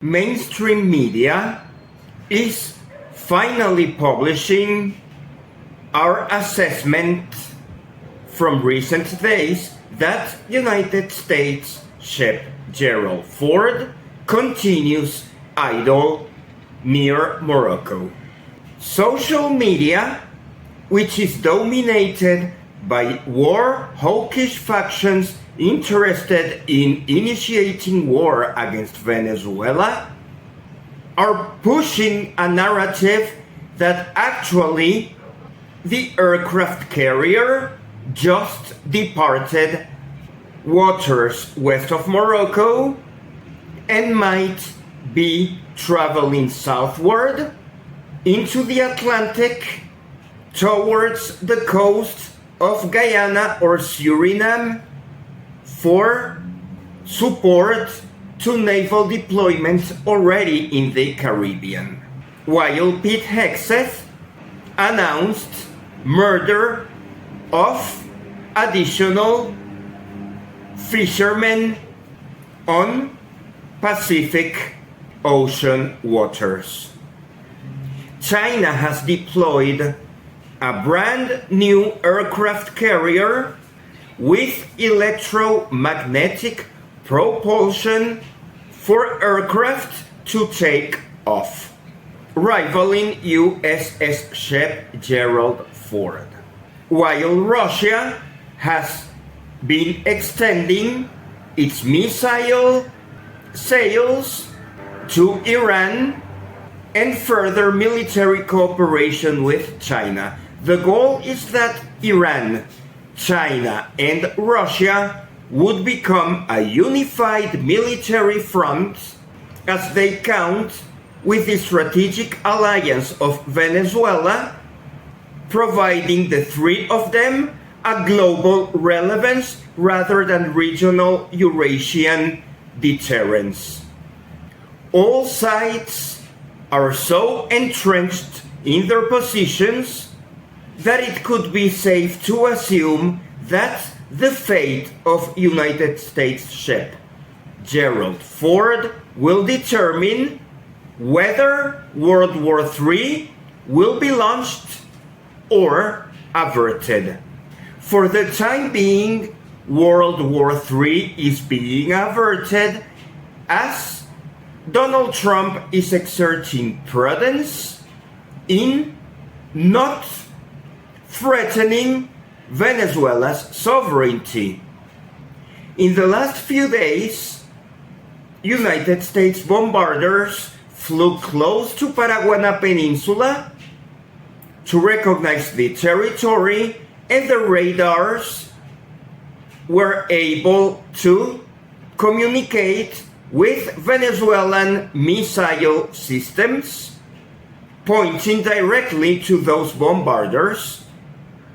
Mainstream media is finally publishing our assessment from recent days that United States ship Gerald Ford continues idle near Morocco. Social media, which is dominated by war-hawkish factions interested in initiating war against Venezuela, are pushing a narrative that actually the aircraft carrier just departed waters west of Morocco and might be traveling southward into the Atlantic towards the coast of Guyana or Suriname for support to naval deployments already in the Caribbean. While Pete Hegseth announced murder of additional fishermen on Pacific Ocean waters. China has deployed a brand new aircraft carrier with electromagnetic propulsion for aircraft to take off, rivaling USS Gerald Ford. While Russia has been extending its missile sales to Iran and further military cooperation with China. The goal is that Iran, China, and Russia would become a unified military front as they count with the strategic alliance of Venezuela, providing the three of them a global relevance rather than regional Eurasian deterrence. All sides are so entrenched in their positions that it could be safe to assume that the fate of United States ship Gerald Ford will determine whether World War III will be launched or averted. For the time being, World War III is being averted as Donald Trump is exerting prudence in not threatening Venezuela's sovereignty. In the last few days, United States bombarders flew close to Paraguay Peninsula to recognize the territory, and the radars were able to communicate with Venezuelan missile systems, pointing directly to those bombarders,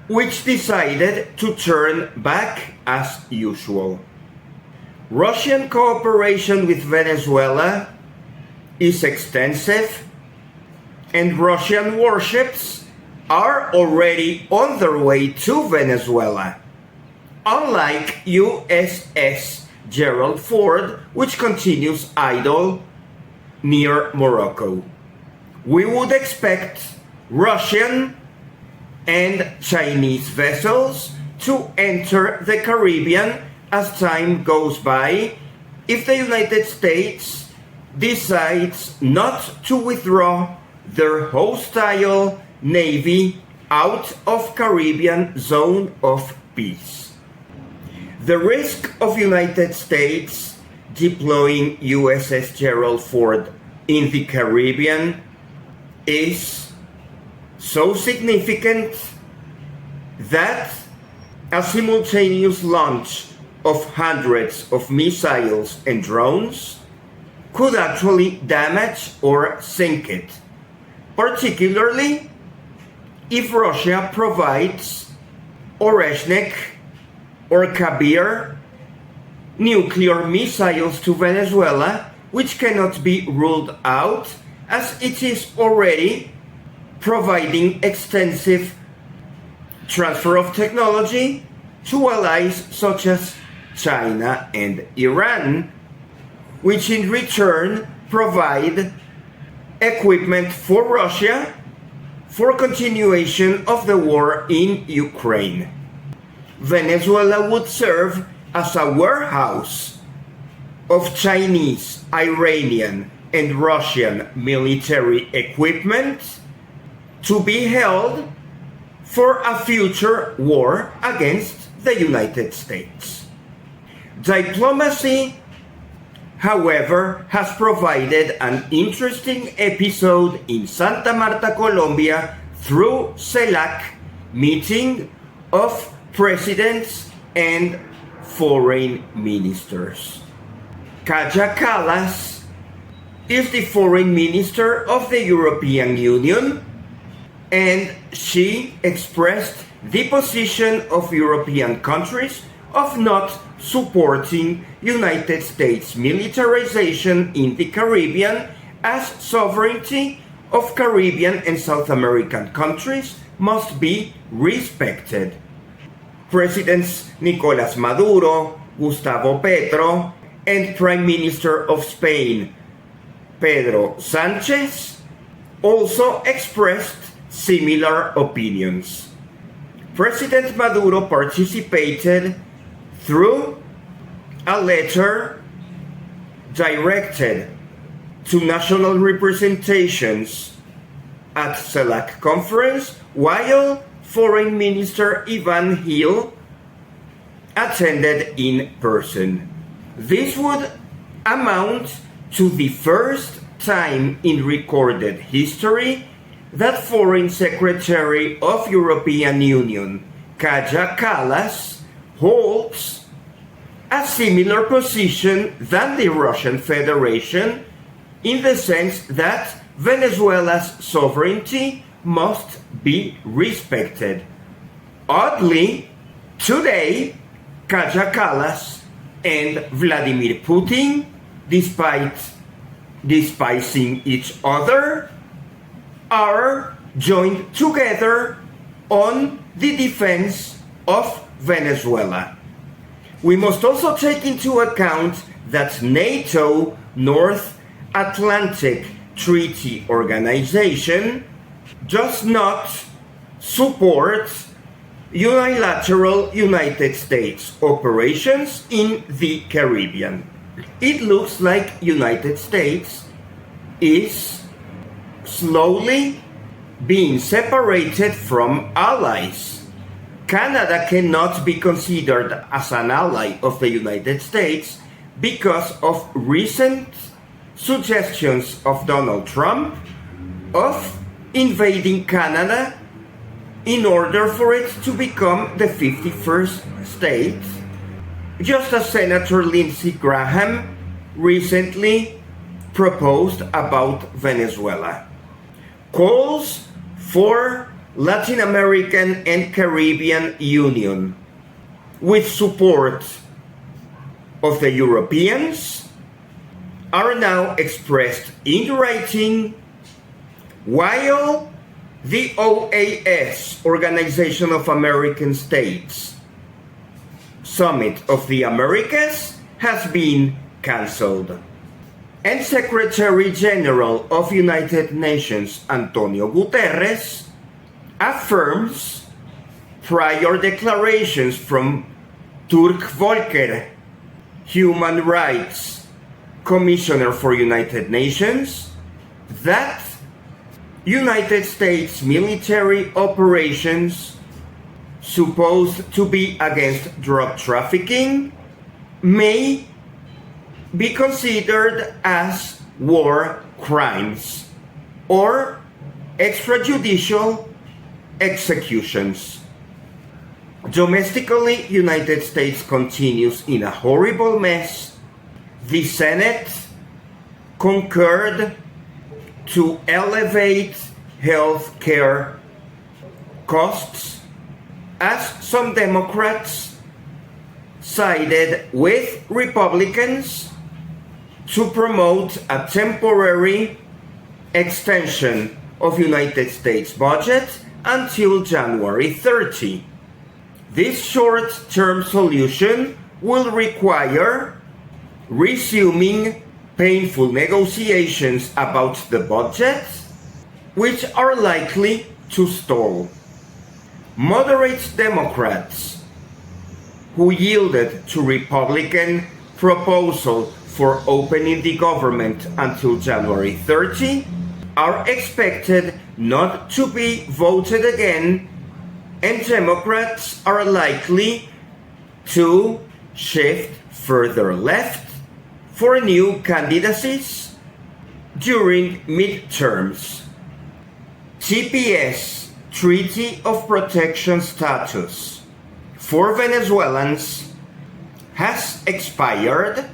which decided to turn back as usual. Russian cooperation with Venezuela is extensive, and Russian warships are already on their way to Venezuela, unlike USS Gerald Ford, which continues idle near Morocco. We would expect Russian and Chinese vessels to enter the Caribbean as time goes by if the United States decides not to withdraw their hostile navy out of Caribbean zone of peace. The risk of United States deploying USS Gerald Ford in the Caribbean is so significant that a simultaneous launch of hundreds of missiles and drones could actually damage or sink it, particularly if Russia provides Oreshnik or Kabir nuclear missiles to Venezuela, which cannot be ruled out as it is already providing extensive transfer of technology to allies such as China and Iran, which in return provide equipment for Russia for continuation of the war in Ukraine. Venezuela would serve as a warehouse of Chinese, Iranian, and Russian military equipment to be held for a future war against the United States. Diplomacy, however, has provided an interesting episode in Santa Marta, Colombia through CELAC meeting of presidents and foreign ministers. Kaja Kallas is the foreign minister of the European Union, and she expressed the position of European countries of not supporting United States militarization in the Caribbean, as sovereignty of Caribbean and South American countries must be respected. Presidents Nicolás Maduro, Gustavo Petro, and Prime Minister of Spain, Pedro Sánchez, also expressed similar opinions. President Maduro participated through a letter directed to national representations at CELAC conference, while Foreign Minister Ivan Gil attended in person. This would amount to the first time in recorded history that Foreign Secretary of European Union Kaja Kallas holds a similar position than the Russian Federation, in the sense that Venezuela's sovereignty must be respected. Oddly, today, Kaja Kallas and Vladimir Putin, despite despising each other, are joined together on the defense of Venezuela. We must also take into account that NATO, North Atlantic Treaty Organization, does not support unilateral United States operations in the Caribbean. It looks like United States is slowly being separated from allies. Canada cannot be considered as an ally of the United States because of recent suggestions of Donald Trump of invading Canada in order for it to become the 51st state, just as Senator Lindsey Graham recently proposed about Venezuela. Calls for Latin American and Caribbean Union with support of the Europeans are now expressed in writing, while the OAS, Organization of American States, Summit of the Americas has been cancelled. And Secretary General of United Nations Antonio Guterres affirms prior declarations from Turk Volker, Human Rights Commissioner for United Nations, that United States military operations supposed to be against drug trafficking may be considered as war crimes or extrajudicial executions. Domestically, United States continues in a horrible mess. The Senate concurred to elevate health care costs, as some Democrats sided with Republicans to promote a temporary extension of United States budget until January 30. This short-term solution will require resuming painful negotiations about the budget, which are likely to stall. Moderate Democrats, who yielded to Republican proposal for opening the government until January 30, are expected not to be voted again, and Democrats are likely to shift further left for new candidacies during midterms. TPS, Treaty of Protection status for Venezuelans, has expired,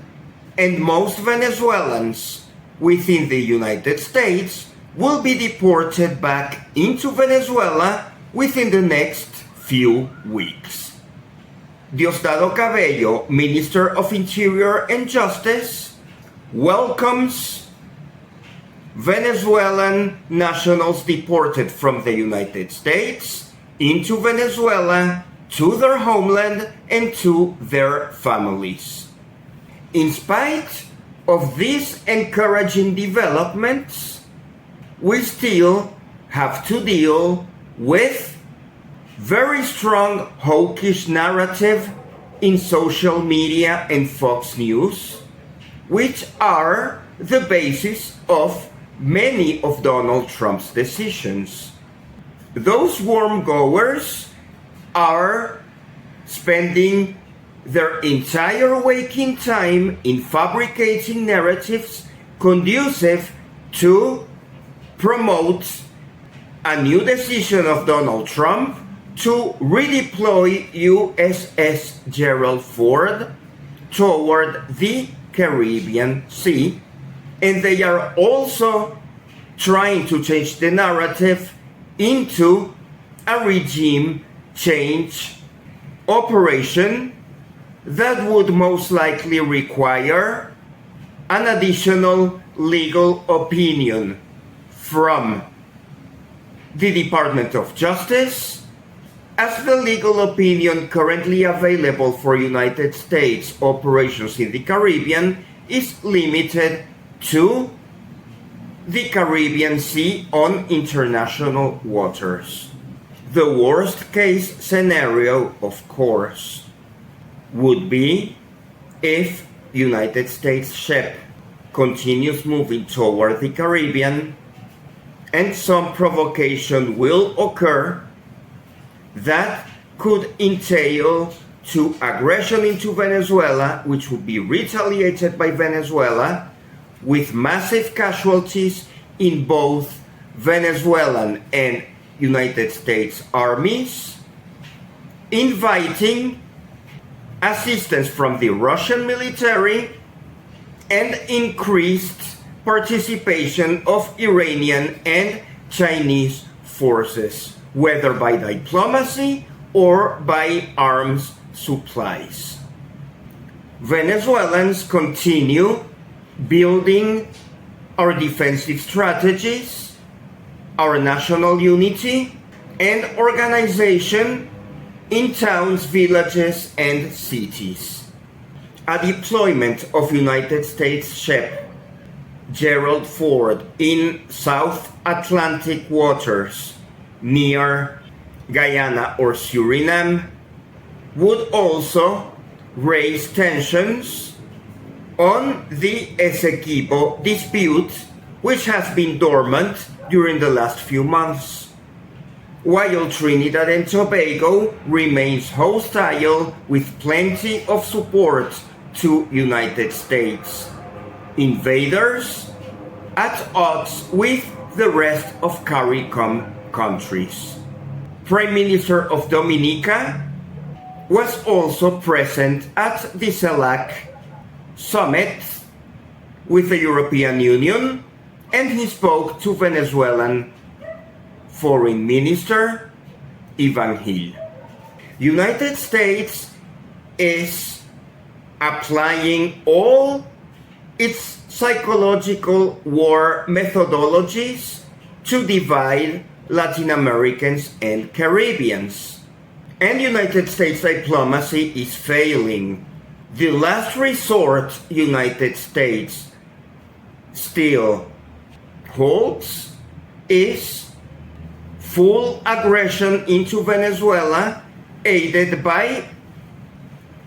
and most Venezuelans within the United States will be deported back into Venezuela within the next few weeks. Diosdado Cabello, Minister of Interior and Justice, welcomes Venezuelan nationals deported from the United States into Venezuela to their homeland and to their families. In spite of these encouraging developments, we still have to deal with very strong hawkish narrative in social media and Fox News, which are the basis of many of Donald Trump's decisions. Those worm-goers are spending their entire waking time in fabricating narratives conducive to promote a new decision of Donald Trump to redeploy USS Gerald Ford toward the Caribbean Sea, and they are also trying to change the narrative into a regime change operation that would most likely require an additional legal opinion from the Department of Justice, as the legal opinion currently available for United States operations in the Caribbean is limited to the Caribbean Sea on international waters. The worst case scenario, of course, would be if United States ship continues moving toward the Caribbean and some provocation will occur that could entail to aggression into Venezuela, which would be retaliated by Venezuela with massive casualties in both Venezuelan and United States armies, inviting assistance from the Russian military and increased participation of Iranian and Chinese forces, whether by diplomacy or by arms supplies. Venezuelans continue building our defensive strategies, our national unity, and organization in towns, villages, and cities. A deployment of United States ship Gerald Ford in South Atlantic waters near Guyana or Suriname would also raise tensions on the Essequibo dispute, which has been dormant during the last few months, while Trinidad and Tobago remains hostile with plenty of support to United States invaders at odds with the rest of CARICOM countries. Prime Minister of Dominica was also present at the CELAC summit with the European Union, and he spoke to Venezuelan Foreign Minister Ivan Gil. United States is applying all its psychological war methodologies to divide Latin Americans and Caribbeans. And United States diplomacy is failing. The last resort United States still holds is full aggression into Venezuela, aided by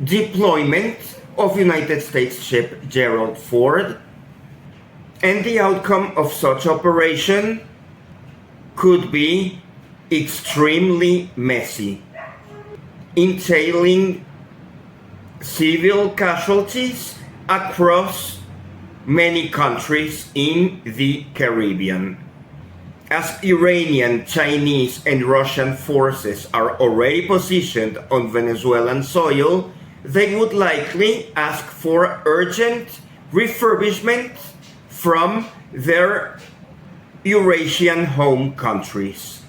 deployment of United States ship Gerald Ford, and the outcome of such operation could be extremely messy, entailing civil casualties across many countries in the Caribbean. As Iranian, Chinese, and Russian forces are already positioned on Venezuelan soil, they would likely ask for urgent refurbishment from their Eurasian home countries.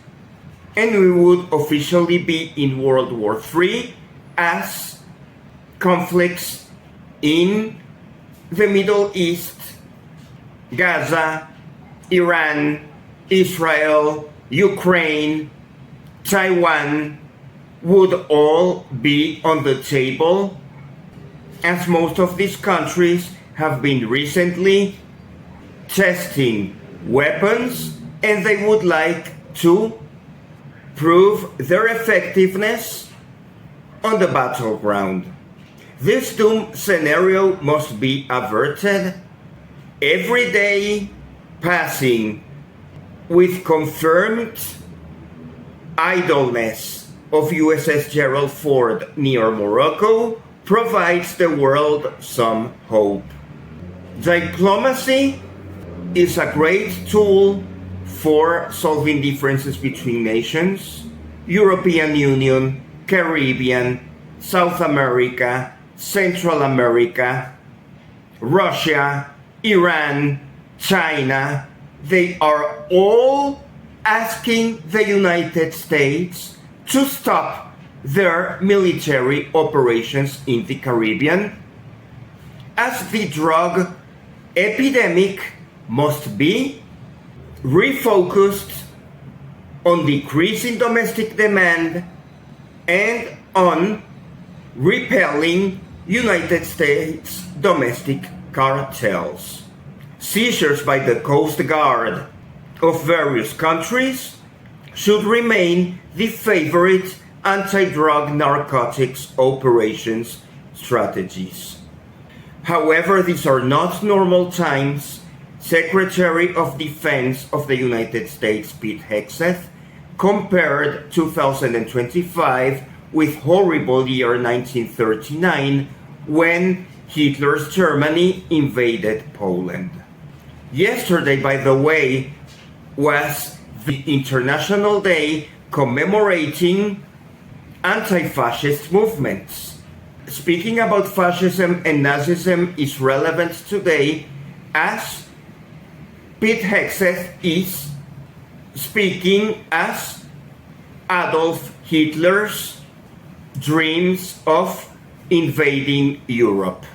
And we would officially be in World War III as conflicts in the Middle East, Gaza, Iran, Israel, Ukraine, Taiwan would all be on the table, as most of these countries have been recently testing weapons and they would like to prove their effectiveness on the battleground. This doom scenario must be averted. Every day passing with confirmed idleness of USS Gerald Ford near Morocco provides the world some hope. Diplomacy is a great tool for solving differences between nations. European Union, Caribbean, South America, Central America, Russia, Iran, China, they are all asking the United States to stop their military operations in the Caribbean, as the drug epidemic must be refocused on decreasing domestic demand and on repelling United States domestic cartels. Seizures by the Coast Guard of various countries should remain the favorite anti-drug narcotics operations strategies. However, these are not normal times. Secretary of Defense of the United States, Pete Hegseth, compared 2025 with horrible year 1939 when Hitler's Germany invaded Poland. Yesterday, by the way, was the International Day commemorating anti-fascist movements. Speaking about fascism and Nazism is relevant today, as Pete Hegseth is speaking as Adolf Hitler's dreams of invading Europe,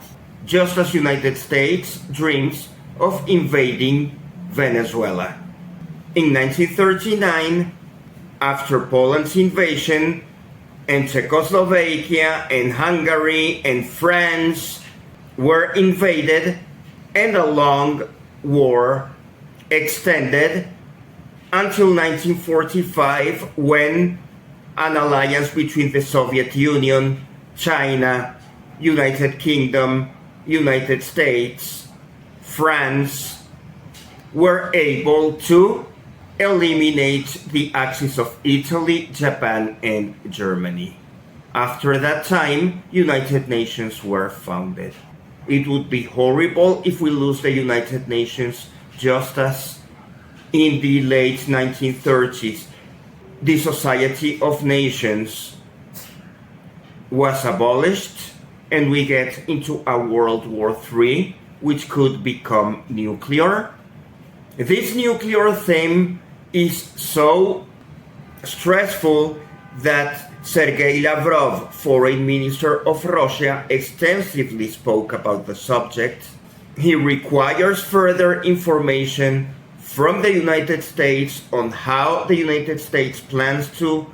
just as United States dreams of invading Venezuela. In 1939, after Poland's invasion, and Czechoslovakia and Hungary and France were invaded, and a long war extended until 1945, when an alliance between the Soviet Union, China, United Kingdom, United States, France were able to eliminate the axis of Italy, Japan, and Germany. After that time, United Nations were founded. It would be horrible if we lose the United Nations, just as in the late 1930s, the Society of Nations was abolished and we get into a World War III, which could become nuclear. This nuclear theme is so stressful that Sergei Lavrov, Foreign Minister of Russia, extensively spoke about the subject. He requires further information from the United States on how the United States plans to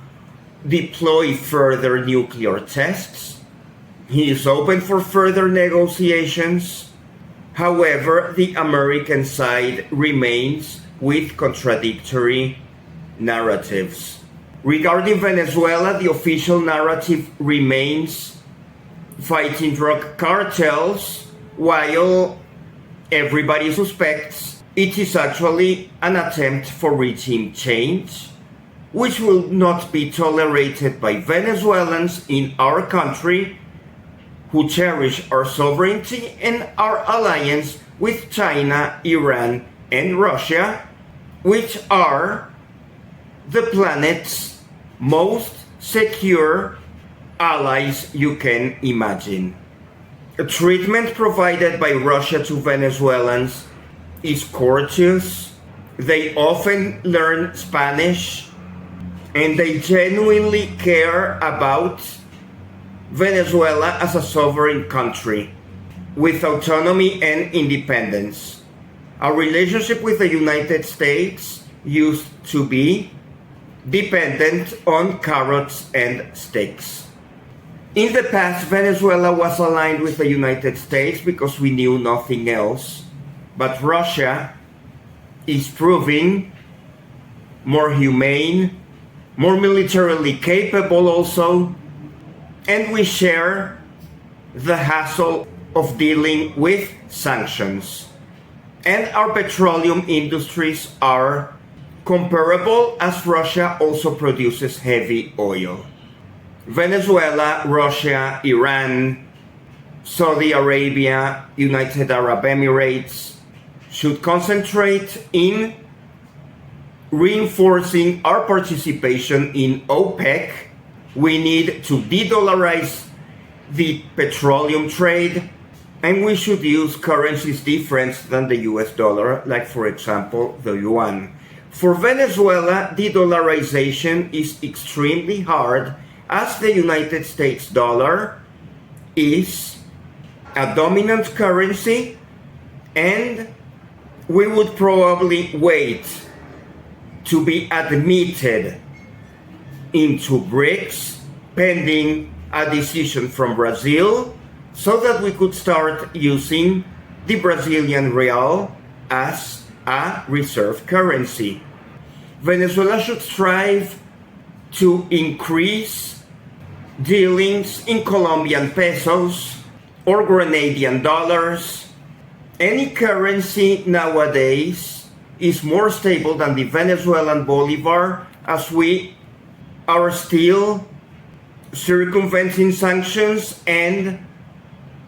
deploy further nuclear tests. He is open for further negotiations, However, the American side remains with contradictory narratives. Regarding Venezuela, the official narrative remains fighting drug cartels, while everybody suspects it is actually an attempt for regime change, which will not be tolerated by Venezuelans in our country who cherish our sovereignty and our alliance with China, Iran, and Russia, which are the planet's most secure allies you can imagine. A treatment provided by Russia to Venezuelans is courteous. They often learn Spanish and they genuinely care about Venezuela as a sovereign country with autonomy and independence. Our relationship with the United States used to be dependent on carrots and sticks. In the past, Venezuela was aligned with the United States because we knew nothing else. But Russia is proving more humane, more militarily capable also, and we share the hassle of dealing with sanctions. And our petroleum industries are comparable as Russia also produces heavy oil. Venezuela, Russia, Iran, Saudi Arabia, United Arab Emirates should concentrate in reinforcing our participation in OPEC. We need to de-dollarize the petroleum trade, and we should use currencies different than the US dollar, like for example the yuan. For Venezuela, de-dollarization is extremely hard as the United States dollar is a dominant currency, and we would probably wait to be admitted into BRICS pending a decision from Brazil so that we could start using the Brazilian real as a reserve currency. Venezuela should strive to increase dealings in Colombian pesos or Grenadian dollars. Any currency nowadays is more stable than the Venezuelan bolivar, as we are still circumventing sanctions and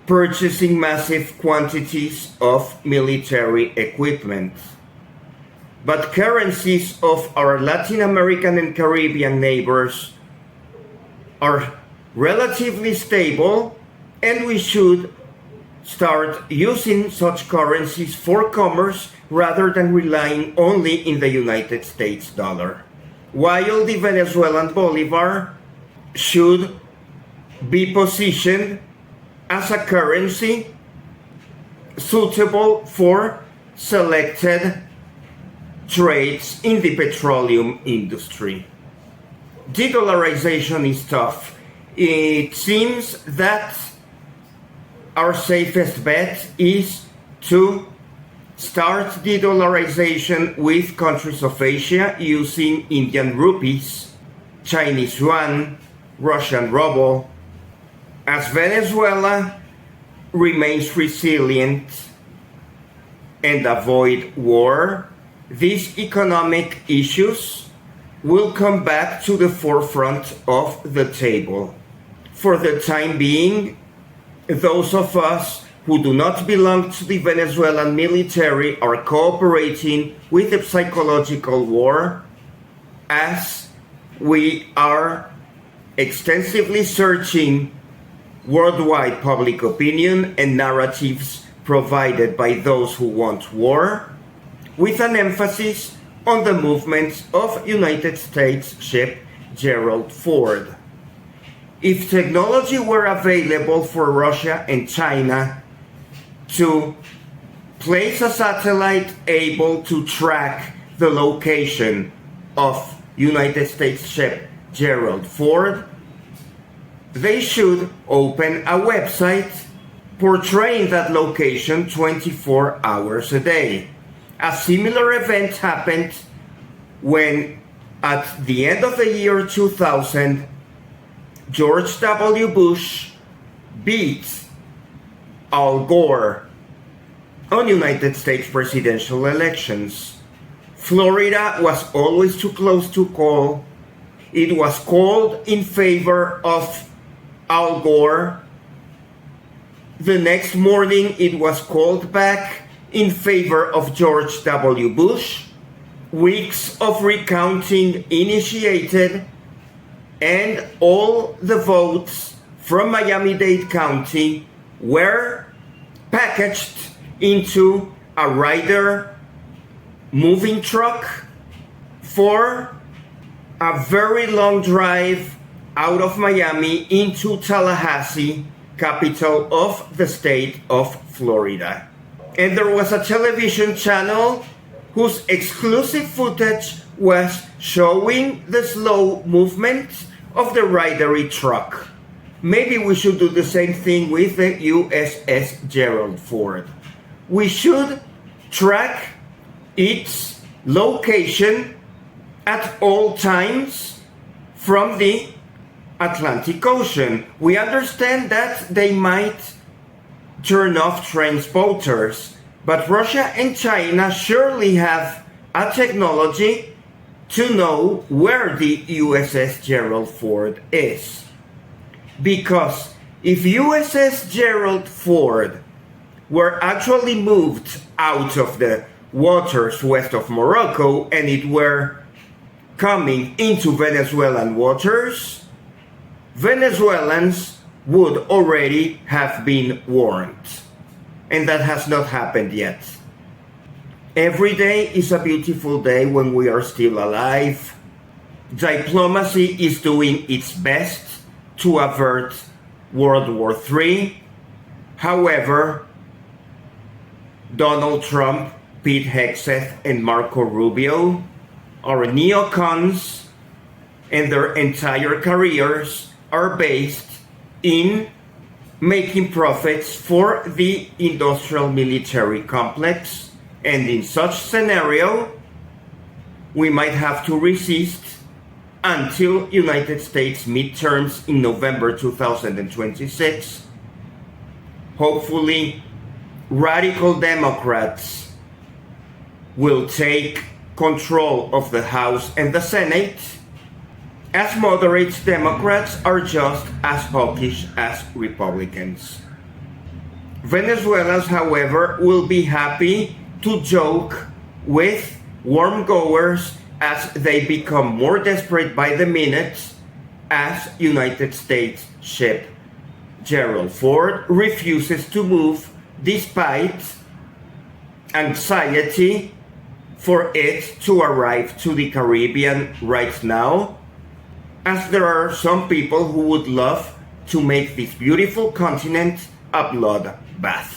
purchasing massive quantities of military equipment. But currencies of our Latin American and Caribbean neighbors are relatively stable, and we should start using such currencies for commerce rather than relying only in the United States dollar. While the Venezuelan bolivar should be positioned as a currency suitable for selected trades in the petroleum industry. De-dollarization is tough. It seems that our safest bet is to start de-dollarization with countries of Asia using Indian rupees, Chinese yuan, Russian ruble, as Venezuela remains resilient and avoid war. These economic issues will come back to the forefront of the table. For the time being, those of us who do not belong to the Venezuelan military are cooperating with the psychological war, as we are extensively searching worldwide public opinion and narratives provided by those who want war, with an emphasis on the movements of United States ship Gerald Ford. If technology were available for Russia and China to place a satellite able to track the location of United States ship Gerald Ford, they should open a website portraying that location 24 hours a day. A similar event happened when, at the end of the year 2000, George W. Bush beat Al Gore on United States presidential elections. Florida was always too close to call. It was called in favor of Al Gore. The next morning, it was called back in favor of George W. Bush. Weeks of recounting initiated, and all the votes from Miami-Dade County were packaged into a Ryder moving truck for a very long drive out of Miami into Tallahassee, capital of the state of Florida. And there was a television channel whose exclusive footage was showing the slow movement of the Ryder truck. Maybe we should do the same thing with the USS Gerald Ford. We should track its location at all times from the Atlantic Ocean. We understand that they might turn off transponders, but Russia and China surely have a technology to know where the USS Gerald Ford is. Because if USS Gerald Ford were actually moved out of the waters west of Morocco and it were coming into Venezuelan waters, Venezuelans would already have been warned. And that has not happened yet. Every day is a beautiful day when we are still alive. Diplomacy is doing its best to avert World War III. However, Donald Trump, Pete Hegseth, and Marco Rubio are neocons, and their entire careers are based in making profits for the industrial military complex. And in such scenario, we might have to resist until United States midterms in November 2026. Hopefully, radical Democrats will take control of the House and the Senate, as moderate Democrats are just as hawkish as Republicans. Venezuelans, however, will be happy to joke with warmongers as they become more desperate by the minute, as United States ship Gerald Ford refuses to move despite anxiety for it to arrive to the Caribbean right now, as there are some people who would love to make this beautiful continent a blood bath.